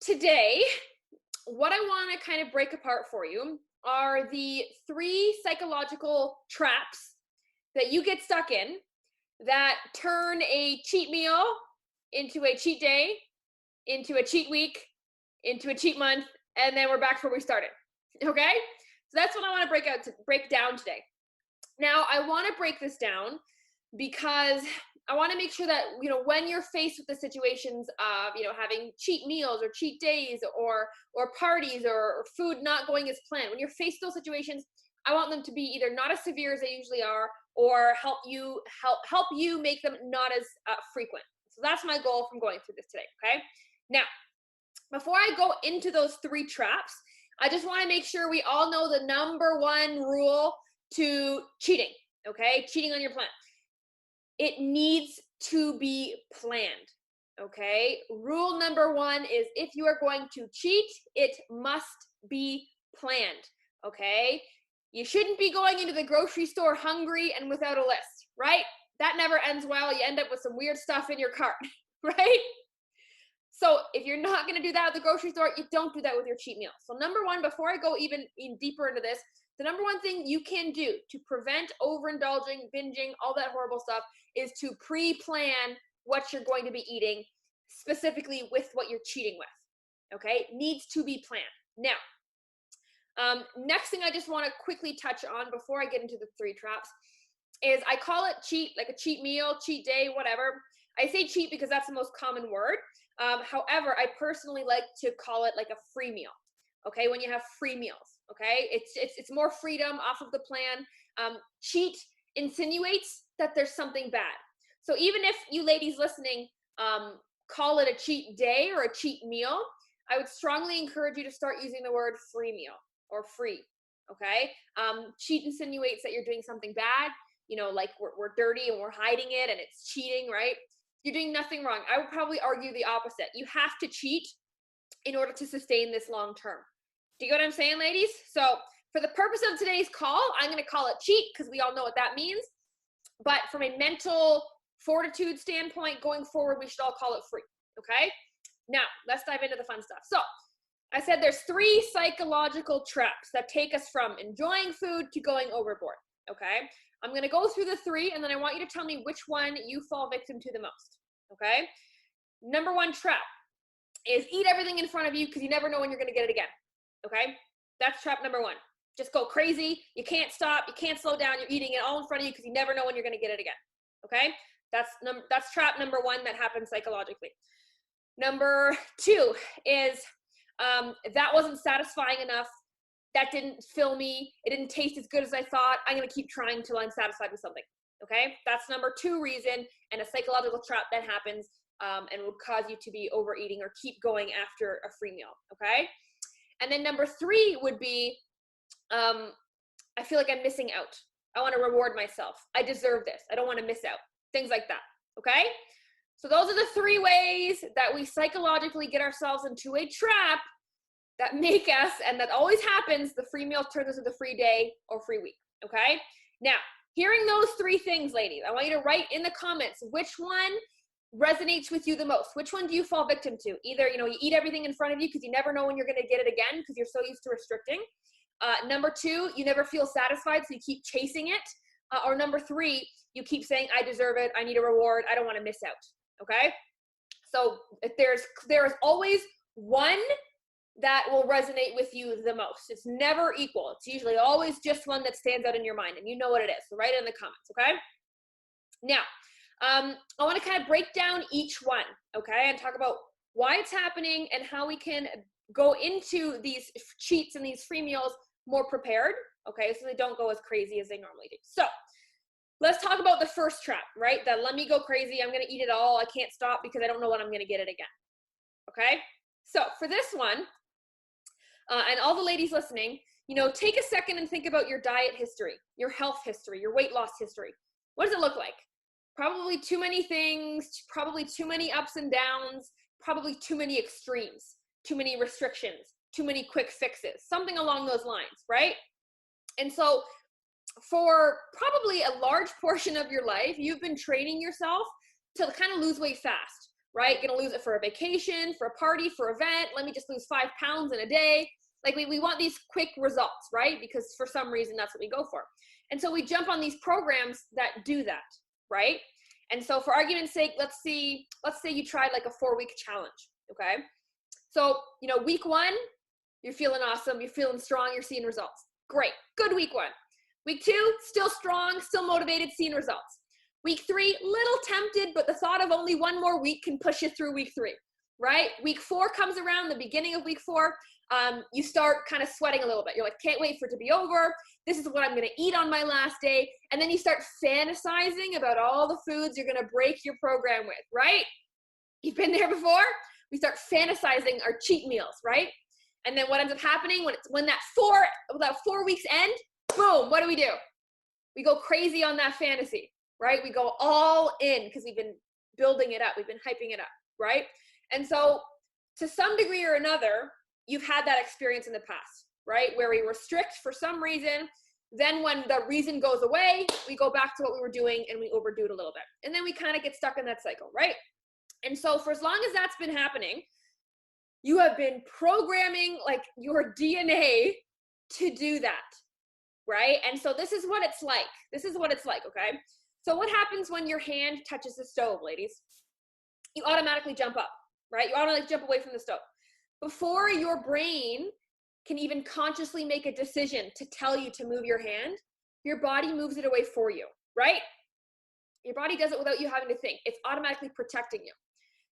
today, what I want to kind of break apart for you are the 3 psychological traps that you get stuck in that turn a cheat meal into a cheat day, into a cheat week, into a cheat month, and then we're back to where we started. Okay? So that's what I want to break down today. Now, I want to break this down because I want to make sure that, when you're faced with the situations of, having cheat meals or cheat days or parties or food not going as planned, when you're faced with those situations, I want them to be either not as severe as they usually are or help you make them not as frequent. So that's my goal from going through this today, okay? Now, before I go into those 3 traps, I just want to make sure we all know the number 1 rule to cheating, okay? Cheating on your plan. It needs to be planned, okay? Rule number 1 is if you are going to cheat, it must be planned, okay? You shouldn't be going into the grocery store hungry and without a list, right? That never ends well. You end up with some weird stuff in your cart, right? So if you're not going to do that at the grocery store, you don't do that with your cheat meal. So number 1, before I go even deeper into this, the number 1 thing you can do to prevent overindulging, binging, all that horrible stuff is to pre-plan what you're going to be eating, specifically with what you're cheating with, okay? Needs to be planned. Now, next thing I just want to quickly touch on before I get into the 3 traps is I call it cheat, like a cheat meal, cheat day, whatever. I say cheat because that's the most common word. However, I personally like to call it like a free meal. Okay, when you have free meals, okay, it's more freedom off of the plan. Cheat insinuates that there's something bad. So even if you ladies listening call it a cheat day or a cheat meal, I would strongly encourage you to start using the word free meal or free. Okay, cheat insinuates that you're doing something bad. Like we're dirty and we're hiding it, and it's cheating, right? You're doing nothing wrong. I would probably argue the opposite. You have to cheat in order to sustain this long term. Do you get what I'm saying, ladies? So for the purpose of today's call, I'm going to call it cheat because we all know what that means. But from a mental fortitude standpoint, going forward, we should all call it free. Okay? Now, let's dive into the fun stuff. So I said there's 3 psychological traps that take us from enjoying food to going overboard. Okay? I'm going to go through the 3, and then I want you to tell me which one you fall victim to the most. Okay? Number 1 trap is eat everything in front of you because you never know when you're going to get it again. Okay? That's trap number 1. Just go crazy. You can't stop. You can't slow down. You're eating it all in front of you because you never know when you're going to get it again. Okay? That's trap number 1 that happens psychologically. Number 2 is that wasn't satisfying enough. That didn't fill me. It didn't taste as good as I thought. I'm going to keep trying until I'm satisfied with something. Okay? That's number 2 reason and a psychological trap that happens and will cause you to be overeating or keep going after a free meal. Okay? And then number 3 would be, I feel like I'm missing out. I want to reward myself. I deserve this. I don't want to miss out. Things like that. Okay? So those are the 3 ways that we psychologically get ourselves into a trap that make us, and that always happens, the free meal turns into the free day or free week. Okay? Now, hearing those 3 things, ladies, I want you to write in the comments which one resonates with you the most. Which one do you fall victim to? Either, you eat everything in front of you because you never know when you're going to get it again because you're so used to restricting. Number 2, you never feel satisfied, so you keep chasing it. Or number 3, you keep saying, I deserve it. I need a reward. I don't want to miss out. Okay? So there is always one that will resonate with you the most. It's never equal. It's usually always just one that stands out in your mind, and you know what it is. So write it in the comments, okay? Now, I want to kind of break down each one, okay, and talk about why it's happening and how we can go into these cheats and these free meals more prepared, okay, so they don't go as crazy as they normally do. So let's talk about the first trap, right? That let me go crazy. I'm going to eat it all. I can't stop because I don't know when I'm going to get it again, okay? So for this one, and all the ladies listening, take a second and think about your diet history, your health history, your weight loss history. What does it look like? Probably too many things, probably too many ups and downs, probably too many extremes, too many restrictions, too many quick fixes, something along those lines, right? And so for probably a large portion of your life, you've been training yourself to kind of lose weight fast, right? Gonna lose it for a vacation, for a party, for an event. Let me just lose 5 pounds in a day. Like we want these quick results, right? Because for some reason, that's what we go for. And so we jump on these programs that do that, right? And so for argument's sake, let's say you tried like a 4-week challenge, okay? So, week 1, you're feeling awesome, you're feeling strong, you're seeing results. Great, good week 1. Week 2, still strong, still motivated, seeing results. Week 3, little tempted, but the thought of only one more week can push you through week 3, right? Week 4 comes around, the beginning of week 4, you start kind of sweating a little bit. You're like, can't wait for it to be over. This is what I'm going to eat on my last day. And then you start fantasizing about all the foods you're going to break your program with, right? You've been there before? We start fantasizing our cheat meals, right? And then what ends up happening when that 4 weeks end, boom, what do? We go crazy on that fantasy, right? We go all in because we've been building it up. We've been hyping it up, right? And so to some degree or another, you've had that experience in the past, right? Where we were strict for some reason. Then when the reason goes away, we go back to what we were doing and we overdo it a little bit. And then we kind of get stuck in that cycle, right? And so for as long as that's been happening, you have been programming like your DNA to do that, right? And so this is what it's like. Okay? So what happens when your hand touches the stove, ladies? You automatically jump up, right? You automatically jump away from the stove. Before your brain can even consciously make a decision to tell you to move your hand, your body moves it away for you, right? Your body does it without you having to think. It's automatically protecting you.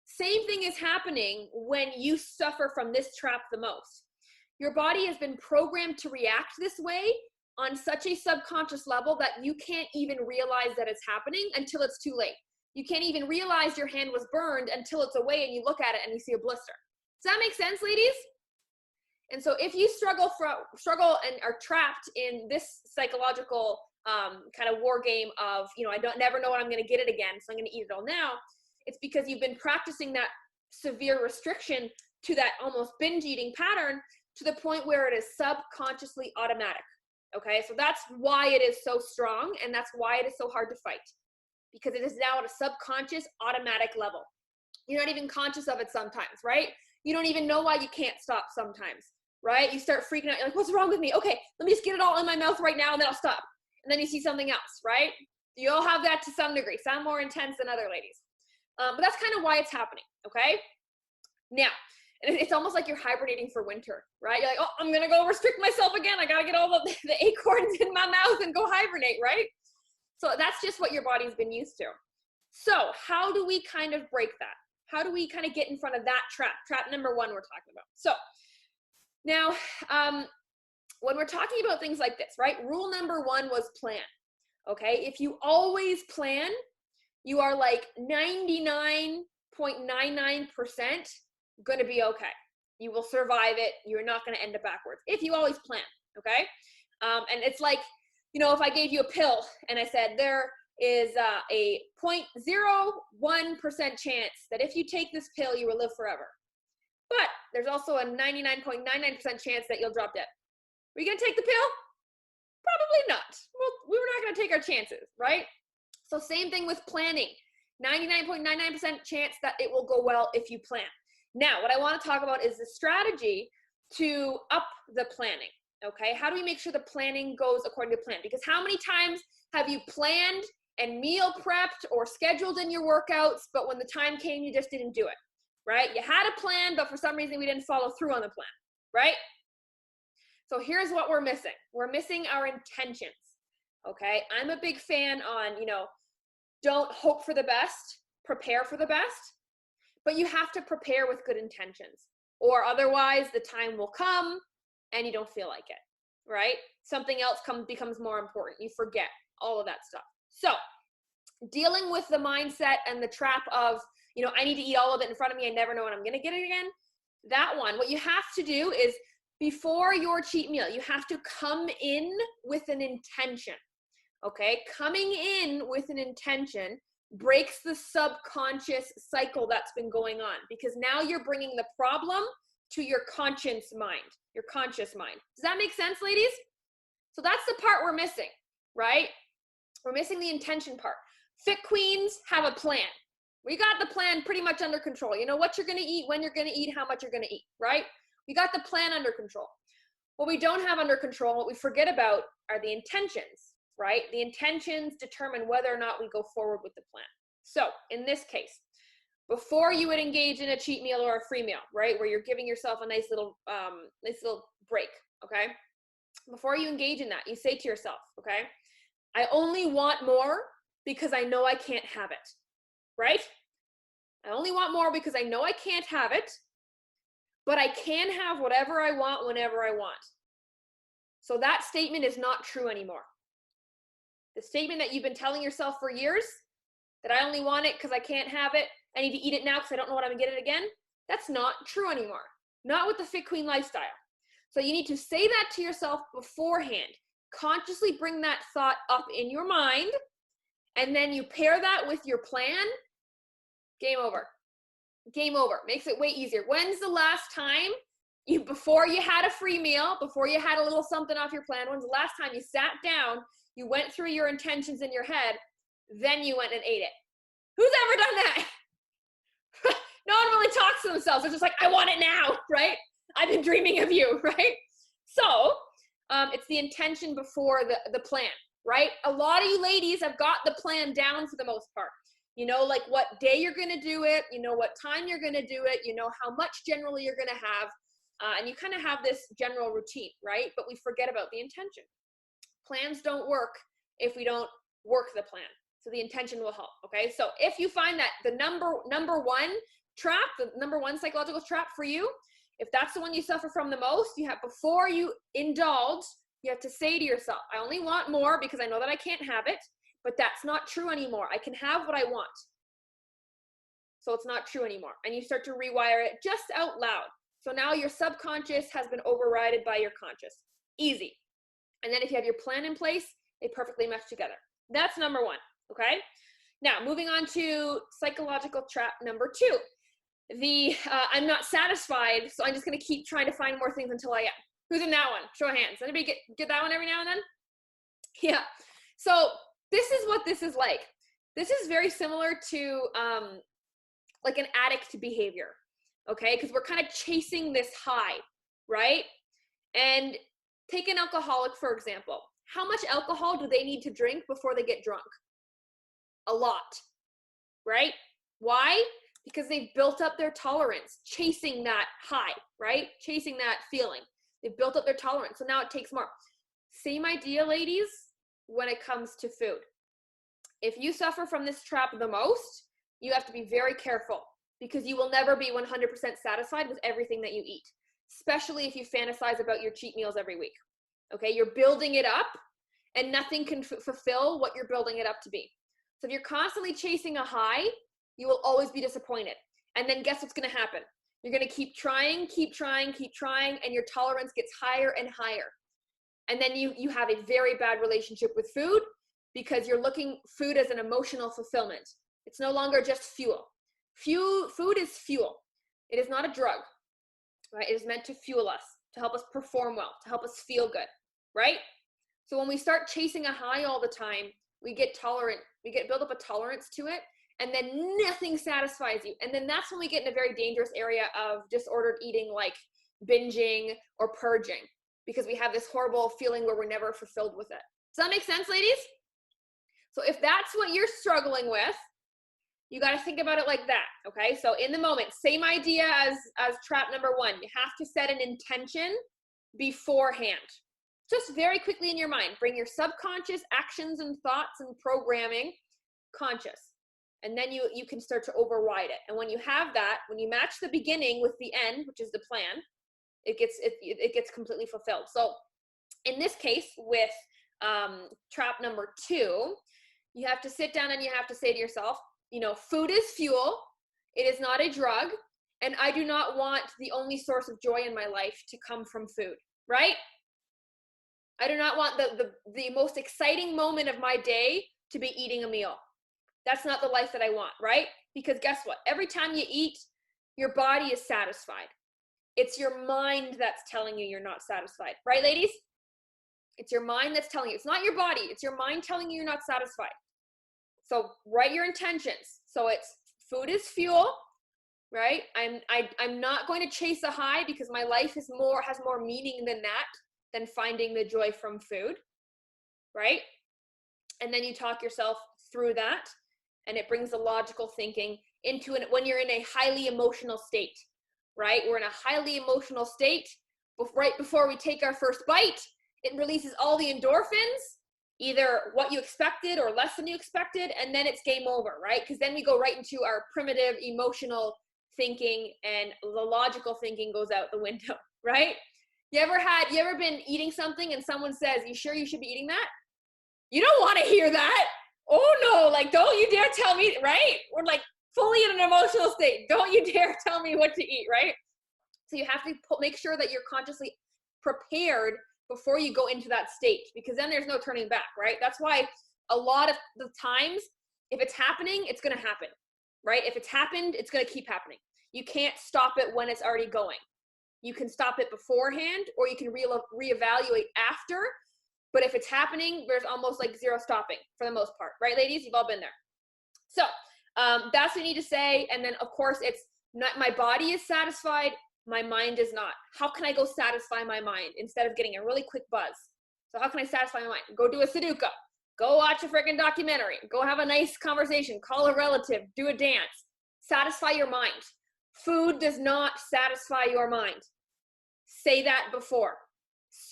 Same thing is happening when you suffer from this trap the most. Your body has been programmed to react this way on such a subconscious level that you can't even realize that it's happening until it's too late. You can't even realize your hand was burned until it's away and you look at it and you see a blister. Does that make sense, ladies? And so if you struggle and are trapped in this psychological kind of war game of, I never know when I'm going to get it again, so I'm going to eat it all now, it's because you've been practicing that severe restriction to that almost binge eating pattern to the point where it is subconsciously automatic. Okay, so that's why it is so strong, and that's why it is so hard to fight, because it is now at a subconscious automatic level. You're not even conscious of it sometimes, right? You don't even know why you can't stop sometimes, right? You start freaking out. You're like, what's wrong with me? Okay, let me just get it all in my mouth right now and then I'll stop. And then you see something else, right? You all have that to some degree, some more intense than other ladies. But that's kind of why it's happening, okay? Now, and it's almost like you're hibernating for winter, right? You're like, oh, I'm going to go restrict myself again. I got to get all the acorns in my mouth and go hibernate, right? So that's just what your body's been used to. So how do we kind of break that? How do we kind of get in front of that trap? Trap number 1 we're talking about. So now, when we're talking about things like this, right? Rule number 1 was plan, okay? If you always plan, you are like 99.99% going to be okay. You will survive it. You're not going to end up backwards if you always plan, okay? And it's like, if I gave you a pill and I said there is a 0.01% chance that if you take this pill, you will live forever. But there's also a 99.99% chance that you'll drop dead. Are you going to take the pill? Probably not. Well, we were not going to take our chances, right? So same thing with planning. 99.99% chance that it will go well if you plan. Now, what I want to talk about is the strategy to up the planning, okay? How do we make sure the planning goes according to plan? Because how many times have you planned and meal prepped or scheduled in your workouts, but when the time came, you just didn't do it, right? You had a plan, but for some reason we didn't follow through on the plan, right? So here's what we're missing. We're missing our intentions, okay? I'm a big fan on, don't hope for the best, prepare for the best, but you have to prepare with good intentions, or otherwise the time will come and you don't feel like it, right? Something else becomes more important. You forget all of that stuff. So dealing with the mindset and the trap of, I need to eat all of it in front of me. I never know when I'm going to get it again. That one, what you have to do is before your cheat meal, you have to come in with an intention. Okay, coming in with an intention breaks the subconscious cycle that's been going on, because now you're bringing the problem to your conscious mind. Does that make sense, ladies? So that's the part we're missing, right? We're missing the intention part. Fit queens have a plan. We got the plan pretty much under control. You know what you're going to eat, when you're going to eat, how much you're going to eat, right? We got the plan under control. What we don't have under control, what we forget about are the intentions, right? The intentions determine whether or not we go forward with the plan. So in this case, before you would engage in a cheat meal or a free meal, right, where you're giving yourself a nice little break, okay? Before you engage in that, you say to yourself, okay, I only want more because I know I can't have it, right? I only want more because I know I can't have it, but I can have whatever I want whenever I want. So that statement is not true anymore. The statement that you've been telling yourself for years, that I only want it because I can't have it, I need to eat it now because I don't know when I'm gonna get it again, that's not true anymore. Not with the Fit Queen lifestyle. So you need to say that to yourself beforehand. Consciously bring that thought up in your mind, and then you pair that with your plan. Game over. Game over. Makes it way easier. When's the last time before you had a free meal, before you had a little something off your plan, when's the last time you sat down, you went through your intentions in your head, then you went and ate it? Who's ever done that? No one really talks to themselves. They're just like, I want it now, right? I've been dreaming of you, right? So it's the intention before the plan, right? A lot of you ladies have got the plan down for the most part. You know, like what day you're going to do it, you know what time you're going to do it, you know how much generally you're going to have, and you kind of have this general routine, right? But we forget about the intention. Plans don't work if we don't work the plan. So the intention will help, okay? So if you find that the number one trap, the number one psychological trap for you, if that's the one you suffer from the most, you have, before you indulge, you have to say to yourself, I only want more because I know that I can't have it, but that's not true anymore. I can have what I want. So it's not true anymore. And you start to rewire it just out loud. So now your subconscious has been overridden by your conscious. Easy. And then if you have your plan in place, they perfectly mesh together. That's number one, okay? Now, moving on to psychological trap number two. I'm not satisfied, so I'm just going to keep trying to find more things until I am. Who's in that one? Show of hands. Anybody get that one every now and then? Yeah. So this is what this is like. This is very similar to like an addict behavior, okay? Because we're kind of chasing this high, right? And take an alcoholic, for example. How much alcohol do they need to drink before they get drunk? A lot, right? Why? Because they've built up their tolerance, chasing that high, right? Chasing that feeling. They've built up their tolerance, so now it takes more. Same idea, ladies, when it comes to food. If you suffer from this trap the most, you have to be very careful because you will never be 100% satisfied with everything that you eat, especially if you fantasize about your cheat meals every week. Okay, you're building it up and nothing can fulfill what you're building it up to be. So if you're constantly chasing a high, you will always be disappointed. And then guess what's going to happen? You're going to keep trying, and your tolerance gets higher and higher. And then you have a very bad relationship with food because you're looking food as an emotional fulfillment. It's no longer just fuel. Food is fuel. It is not a drug, right? It is meant to fuel us, to help us perform well, to help us feel good, right? So when we start chasing a high all the time, we get build up a tolerance to it, and then nothing satisfies you. And then that's when we get in a very dangerous area of disordered eating, like binging or purging, because we have this horrible feeling where we're never fulfilled with it. Does that make sense, ladies? So if that's what you're struggling with, you got to think about it like that, okay? So in the moment, same idea as trap number one. You have to set an intention beforehand. Just very quickly in your mind, bring your subconscious actions and thoughts and programming conscious. And then you can start to override it. And when you have that, when you match the beginning with the end, which is the plan, it gets completely fulfilled. So in this case, with trap number two, you have to sit down and you have to say to yourself, you know, food is fuel. It is not a drug. And I do not want the only source of joy in my life to come from food, right? I do not want the most exciting moment of my day to be eating a meal. That's not the life that I want, right? Because guess what? Every time you eat, your body is satisfied. It's your mind that's telling you you're not satisfied, right, ladies? It's your mind that's telling you. It's not your body. It's your mind telling you you're not satisfied. So write your intentions. So it's food is fuel, right? I'm not going to chase a high because my life has more meaning than that, than finding the joy from food, right? And then you talk yourself through that, and it brings the logical thinking into it when you're in a highly emotional state, right? We're in a highly emotional state. Right before we take our first bite, it releases all the endorphins, either what you expected or less than you expected, and then it's game over, right? Because then we go right into our primitive emotional thinking, and the logical thinking goes out the window, right? You ever been eating something and someone says, "You sure you should be eating that?" You don't want to hear that. Oh no, like, don't you dare tell me, right? We're like fully in an emotional state. Don't you dare tell me what to eat, right? So you have to make sure that you're consciously prepared before you go into that state, because then there's no turning back, right? That's why a lot of the times, if it's happening, it's going to happen, right? If it's happened, it's going to keep happening. You can't stop it when it's already going. You can stop it beforehand, or you can reevaluate after. But if it's happening, there's almost like zero stopping for the most part, right, ladies? You've all been there. So that's what you need to say. And then, of course, it's not my body is satisfied, my mind is not. How can I go satisfy my mind instead of getting a really quick buzz? So how can I satisfy my mind? Go do a Sudoku. Go watch a freaking documentary. Go have a nice conversation. Call a relative. Do a dance. Satisfy your mind. Food does not satisfy your mind. Say that before.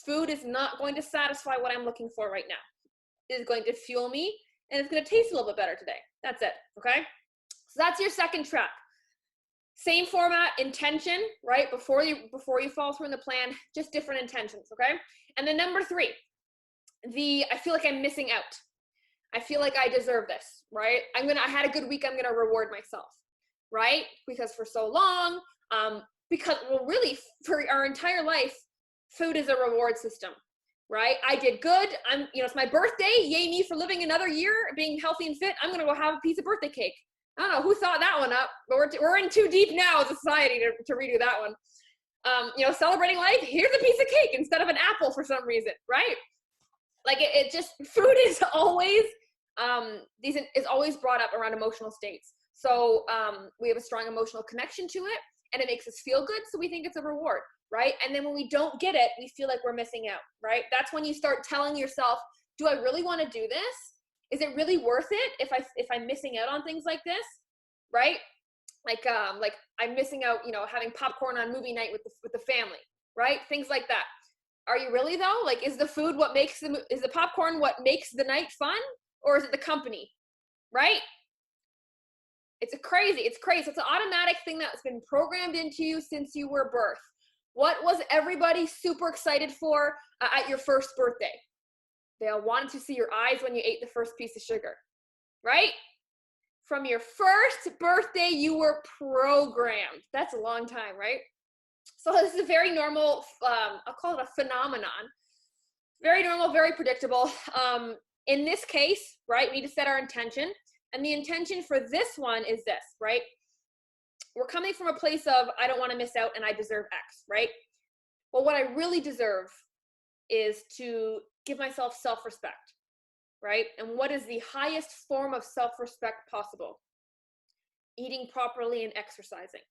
Food is not going to satisfy what I'm looking for right now. It is going to fuel me, and it's going to taste a little bit better today. That's it, okay? So that's your second trap. Same format, intention, right? Before you fall through in the plan, just different intentions, okay? And then number 3, I feel like I'm missing out. I feel like I deserve this, right? I had a good week, I'm gonna reward myself, right? Because for so long, really for our entire life, food is a reward system, right? I did good. It's my birthday. Yay me for living another year, being healthy and fit. I'm gonna go have a piece of birthday cake. I don't know who thought that one up, but we're in too deep now as a society to redo that one. Celebrating life, here's a piece of cake instead of an apple for some reason, right? Like it just, food is always, is always brought up around emotional states. So we have a strong emotional connection to it, and it makes us feel good, so we think it's a reward, right? And then when we don't get it, we feel like we're missing out, right? That's when you start telling yourself, do I really want to do this? Is it really worth it if I'm missing out on things like this, right? Like I'm missing out, having popcorn on movie night with the family, right? Things like that. Are you really though? Like, is the food is the popcorn what makes the night fun, or is it the company, right? It's crazy. It's an automatic thing that's been programmed into you since you were birthed. What was everybody super excited for at your first birthday? They all wanted to see your eyes when you ate the first piece of sugar, right? From your first birthday, you were programmed. That's a long time, right? So this is a very normal, I'll call it a phenomenon. Very normal, very predictable. In this case, right, we need to set our intention. And the intention for this one is this, right? We're coming from a place of, I don't want to miss out and I deserve X, right? Well, what I really deserve is to give myself self-respect, right? And what is the highest form of self-respect possible? Eating properly and exercising,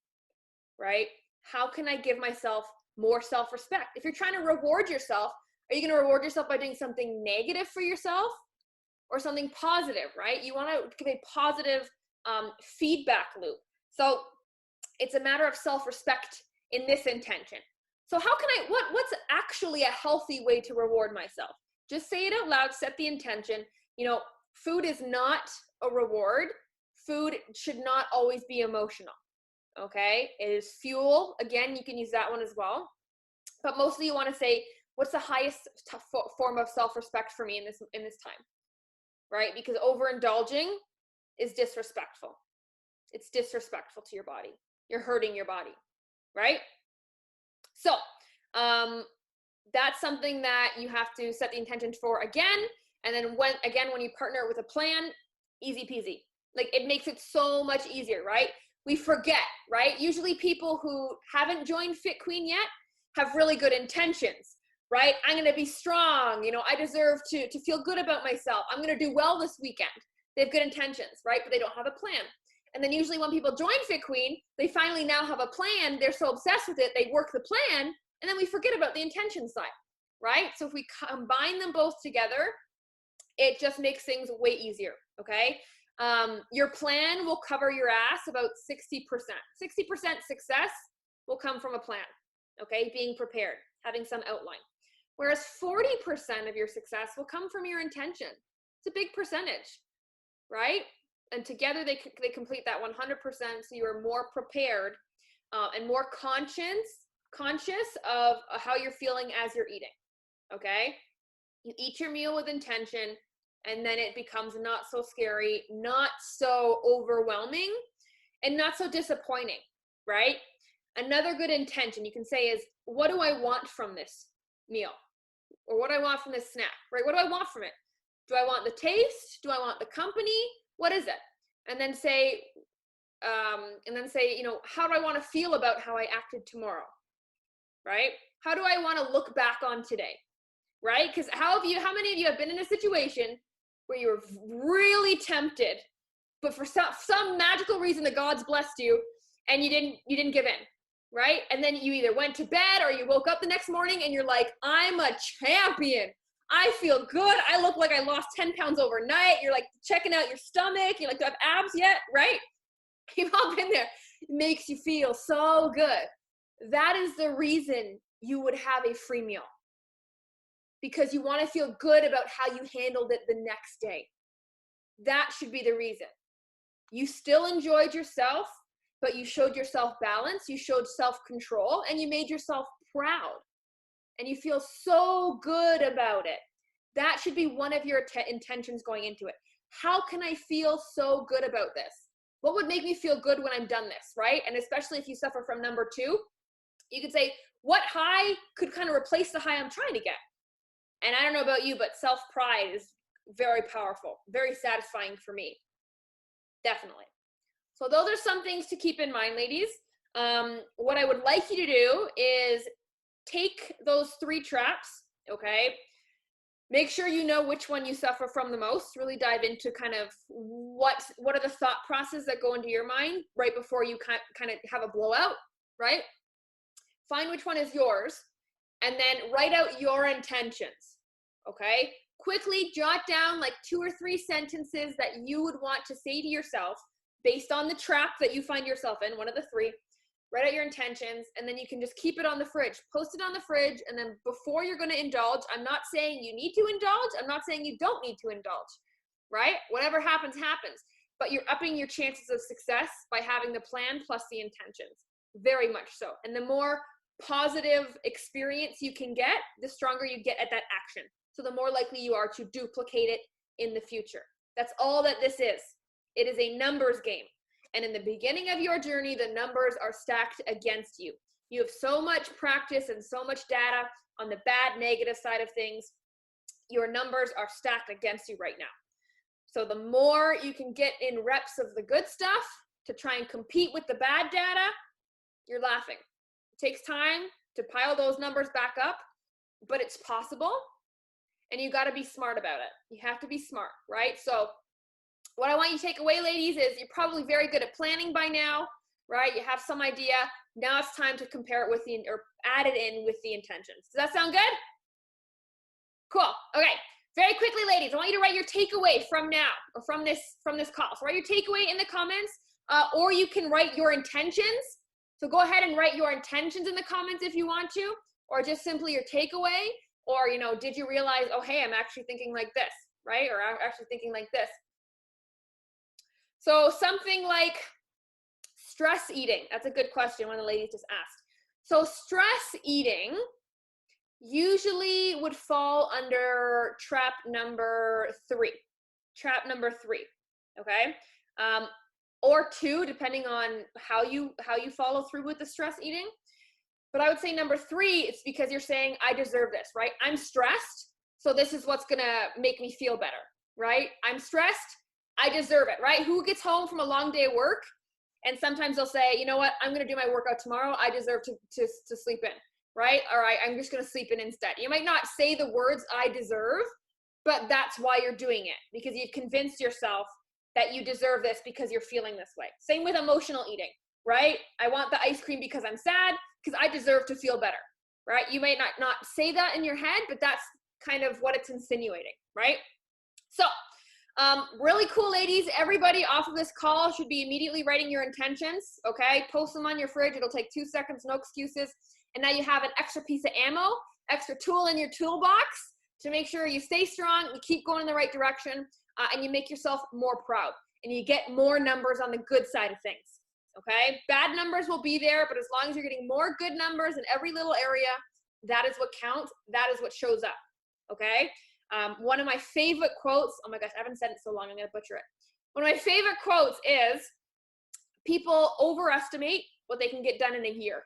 right? How can I give myself more self-respect? If you're trying to reward yourself, are you going to reward yourself by doing something negative for yourself or something positive, right? You want to give a positive feedback loop. So it's a matter of self-respect in this intention. So how can what's actually a healthy way to reward myself? Just say it out loud, set the intention. Food is not a reward. Food should not always be emotional, okay? It is fuel. Again, you can use that one as well. But mostly you want to say, what's the highest form of self-respect for me in this time, right? Because overindulging is disrespectful. It's disrespectful to your body. You're hurting your body, right? So that's something that you have to set the intention for again. And then when you partner with a plan, easy peasy. Like, it makes it so much easier, right? We forget, right? Usually people who haven't joined Fit Queen yet have really good intentions, right? I'm going to be strong. I deserve to feel good about myself. I'm going to do well this weekend. They have good intentions, right? But they don't have a plan. And then usually when people join Fit Queen, they finally now have a plan. They're so obsessed with it, they work the plan, and then we forget about the intention side, right? So if we combine them both together, it just makes things way easier, okay? Your plan will cover your ass about 60%. 60% success will come from a plan, okay? Being prepared, having some outline. Whereas 40% of your success will come from your intention. It's a big percentage, right? And together they complete that 100%, so you are more prepared and more conscious of how you're feeling as you're eating, okay? You eat your meal with intention, and then it becomes not so scary, not so overwhelming, and not so disappointing, right? Another good intention you can say is, what do I want from this meal? Or what do I want from this snack, right? What do I want from it? Do I want the taste? Do I want the company? What is it? And then say, you know, how do I want to feel about how I acted tomorrow, right? How do I want to look back on today, right? Because how many of you have been in a situation where you were really tempted, but for some magical reason the gods blessed you and you didn't give in, right? And then you either went to bed or you woke up the next morning and you're like, I'm a champion. I feel good. I look like I lost 10 pounds overnight. You're like checking out your stomach. You're like, do I have abs yet? Right? You've all been there. It makes you feel so good. That is the reason you would have a free meal. Because you want to feel good about how you handled it the next day. That should be the reason. You still enjoyed yourself, but you showed yourself balance. You showed self-control, and you made yourself proud. And you feel so good about it. That should be one of your intentions going into it. How can I feel so good about this? What would make me feel good when I'm done this, right? And especially if you suffer from number 2, you could say, what high could kind of replace the high I'm trying to get? And I don't know about you, but self-pride is very powerful, very satisfying for me. Definitely. So those are some things to keep in mind, ladies. What I would like you to do is take those 3 traps, okay? Make sure you know which one you suffer from the most. Really dive into kind of what are the thought processes that go into your mind right before you kind of have a blowout, right? Find which one is yours, and then write out your intentions, okay? Quickly jot down like 2 or 3 sentences that you would want to say to yourself based on the trap that you find yourself in, one of the 3. Write out your intentions, and then you can just keep it on the fridge. Post it on the fridge, and then before you're going to indulge, I'm not saying you need to indulge. I'm not saying you don't need to indulge, right? Whatever happens, happens. But you're upping your chances of success by having the plan plus the intentions. Very much so. And the more positive experience you can get, the stronger you get at that action. So the more likely you are to duplicate it in the future. That's all that this is. It is a numbers game. And in the beginning of your journey, the numbers are stacked against you. You have so much practice and so much data on the bad, negative side of things. Your numbers are stacked against you right now. So the more you can get in reps of the good stuff to try and compete with the bad data, you're laughing. It takes time to pile those numbers back up, but it's possible. And you got to be smart about it. You have to be smart, right? So what I want you to take away, ladies, is you're probably very good at planning by now, right? You have some idea. Now it's time to compare it with or add it in with the intentions. Does that sound good? Cool. Okay. Very quickly, ladies, I want you to write your takeaway from now, or from this call. So write your takeaway in the comments, or you can write your intentions. So go ahead and write your intentions in the comments if you want to, or just simply your takeaway, or, you know, did you realize, oh, hey, I'm actually thinking like this, right? Or I'm actually thinking like this. So something like stress eating. That's a good question, one of the ladies just asked. So stress eating usually would fall under trap number 3. Trap number 3, okay? Or 2, depending on how you follow through with the stress eating. But I would say number 3, it's because you're saying, I deserve this, right? I'm stressed, so this is what's gonna make me feel better, right? I'm stressed, I deserve it, right? Who gets home from a long day of work and sometimes they'll say, you know what, I'm going to do my workout tomorrow. I deserve to sleep in, right? All right, I'm just going to sleep in instead. You might not say the words I deserve, but that's why you're doing it, because you've convinced yourself that you deserve this because you're feeling this way. Same with emotional eating, right? I want the ice cream because I'm sad, because I deserve to feel better, right? You may not say that in your head, but that's kind of what it's insinuating, right? So really cool, ladies. Everybody off of this call should be immediately writing your intentions, okay? Post them on your fridge. It'll take 2 seconds, no excuses. And now you have an extra piece of ammo, extra tool in your toolbox to make sure you stay strong, you keep going in the right direction, and you make yourself more proud. And you get more numbers on the good side of things, okay? Bad numbers will be there, but as long as you're getting more good numbers in every little area, that is what counts. That is what shows up, okay? One of my favorite quotes, oh my gosh, I haven't said it so long, I'm gonna butcher it. One of my favorite quotes is, people overestimate what they can get done in a year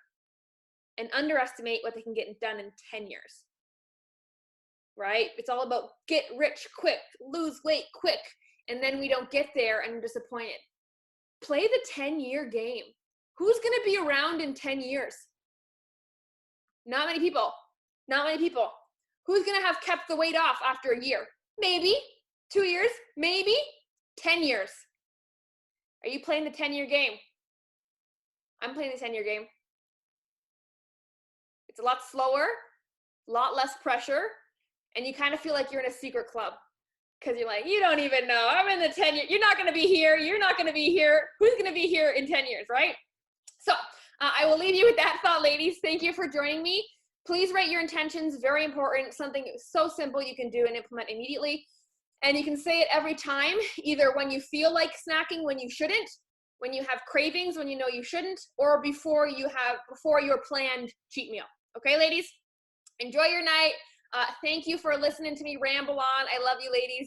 and underestimate what they can get done in 10 years, right? It's all about get rich quick, lose weight quick, and then we don't get there and we're disappointed. Play the 10-year game. Who's gonna be around in 10 years? Not many people, not many people. Who's gonna have kept the weight off after a year? Maybe. 2 years, maybe. 10 years. Are you playing the 10-year game? I'm playing the 10-year game. It's a lot slower, a lot less pressure, and you kind of feel like you're in a secret club because you're like, you don't even know. I'm in the 10 year. You're not going to be here. You're not going to be here. Who's going to be here in 10 years, right? So I will leave you with that thought, ladies. Thank you for joining me. Please write your intentions. Very important. Something so simple you can do and implement immediately. And you can say it every time, either when you feel like snacking, when you shouldn't, when you have cravings, when you know you shouldn't, or before your planned cheat meal. Okay, ladies? Enjoy your night. Thank you for listening to me ramble on. I love you, ladies.